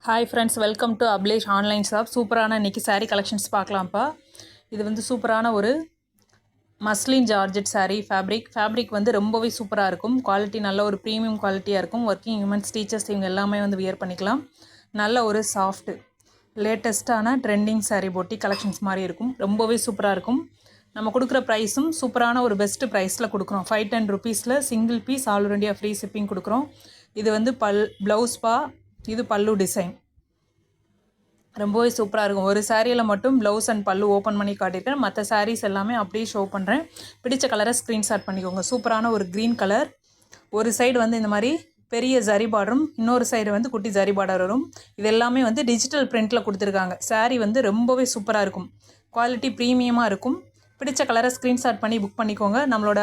Hi friends, welcome to அப்லேஷ் online shop. சூப்பரான இன்றைக்கி சாரீ கலெக்ஷன்ஸ் பார்க்கலாம்ப்பா. இது வந்து சூப்பரான ஒரு மஸ்லின் ஜார்ஜெட் சாரீ ஃபேப்ரிக் வந்து ரொம்பவே சூப்பராக இருக்கும். குவாலிட்டி நல்ல ஒரு ப்ரீமியம் குவாலிட்டியாக இருக்கும். ஒர்க்கிங் உமன்ஸ், டீச்சர்ஸ் இவங்க எல்லாமே வந்து வியர் பண்ணிக்கலாம். நல்ல ஒரு சாஃப்ட் லேட்டஸ்ட்டான ட்ரெண்டிங் சாரீ பொட்டி கலெக்ஷன்ஸ் மாதிரி இருக்கும். ரொம்பவே சூப்பராக இருக்கும். நம்ம கொடுக்குற ப்ரைஸும் சூப்பரான ஒரு பெஸ்ட் ப்ரைஸில் கொடுக்குறோம். 510 ருபீஸில் single piece all over India free shipping கொடுக்குறோம். இது வந்து ப்ளவுஸ்பா. இது பல்லு டிசைன் ரொம்பவே சூப்பராக இருக்கும். ஒரு சாரியில் மட்டும் ப்ளவுஸ் அண்ட் பல்லு ஓப்பன் பண்ணி காட்டியிருக்கேன். மற்ற சாரீஸ் எல்லாமே அப்படியே ஷோ பண்ணுறேன். பிடிச்ச கலரை ஸ்க்ரீன்ஷாட் பண்ணிக்கோங்க. சூப்பரான ஒரு க்ரீன் கலர். ஒரு சைடு வந்து இந்த மாதிரி பெரிய ஜரி பார்டரும், இன்னொரு சைடு வந்து குட்டி ஜரி பார்டர் வரும். இது எல்லாமே வந்து டிஜிட்டல் பிரிண்டில் கொடுத்துருக்காங்க. சாரீ வந்து ரொம்பவே சூப்பராக இருக்கும். குவாலிட்டி ப்ரீமியமாக இருக்கும். பிடிச்ச கலரை ஸ்க்ரீன்ஷாட் பண்ணி புக் பண்ணிக்கோங்க. நம்மளோட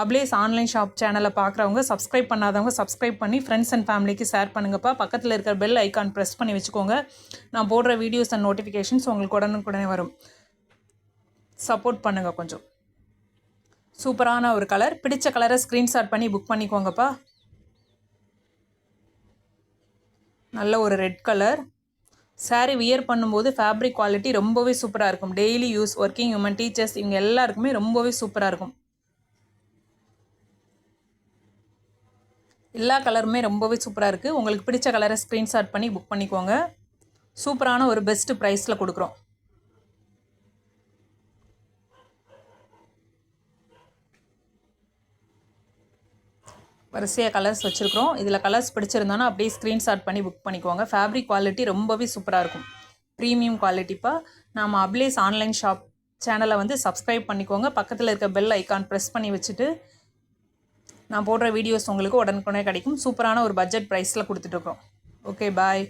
அப்லேஸ் ஆன்லைன் ஷாப் சேனலை பார்க்குறவங்க, சப்ஸ்கிரைப் பண்ணாதவங்க சப்ஸ்கிரைப் பண்ணி ஃப்ரெண்ட்ஸ் அண்ட் ஃபேமிலிக்கு ஷேர் பண்ணுங்கப்பா. பக்கத்தில் இருக்கிற பெல் ஐக்கான் ப்ரெஸ் பண்ணி வச்சுக்கோங்க. நான் போடுற வீடியோஸ் அண்ட் நோட்டிஃபிகேஷன்ஸ் உங்களுக்கு உடனுக்குடனே வரும். சப்போர்ட் பண்ணுங்கள் கொஞ்சம். சூப்பரான ஒரு கலர். பிடிச்ச கலரை ஸ்க்ரீன்ஷாட் பண்ணி புக் பண்ணிக்கோங்கப்பா. நல்ல ஒரு ரெட் கலர். சாரீ வியர் பண்ணும்போது ஃபேப்ரிக் குவாலிட்டி ரொம்பவே சூப்பராக இருக்கும். Daily use, working woman, teachers இவங்க எல்லாருக்குமே ரொம்பவே சூப்பராக இருக்கும். எல்லா கலருமே ரொம்பவே சூப்பராக இருக்குது. உங்களுக்கு பிடிச்ச கலரை ஸ்க்ரீன்ஷாட் பண்ணி புக் பண்ணிக்கோங்க. சூப்பரான ஒரு பெஸ்ட் ப்ரைஸில் கொடுக்குறோம். வரிசையாக கலர்ஸ் வச்சுருக்கிறோம். இதில் கலர்ஸ் பிடிச்சிருந்தானா அப்படியே ஸ்க்ரீன்ஷாட் பண்ணி புக் பண்ணிக்கோங்க. ஃபேப்ரிக் குவாலிட்டி ரொம்பவே சூப்பராக இருக்கும். ப்ரீமியம் குவாலிட்டிப்பா. நாம் அப்லேஸ் ஆன்லைன் ஷாப் சேனலை வந்து சப்ஸ்கிரைப் பண்ணிக்கோங்க. பக்கத்தில் இருக்க பெல் ஐக்கான் ப்ரெஸ் பண்ணி வச்சுட்டு நான் போடுற வீடியோஸ் உங்களுக்கு உடனுக்குடனே கிடைக்கும். சூப்பரான ஒரு பட்ஜெட் ப்ரைஸில் கொடுத்துட்ருக்குறோம். ஓகே, பாய்.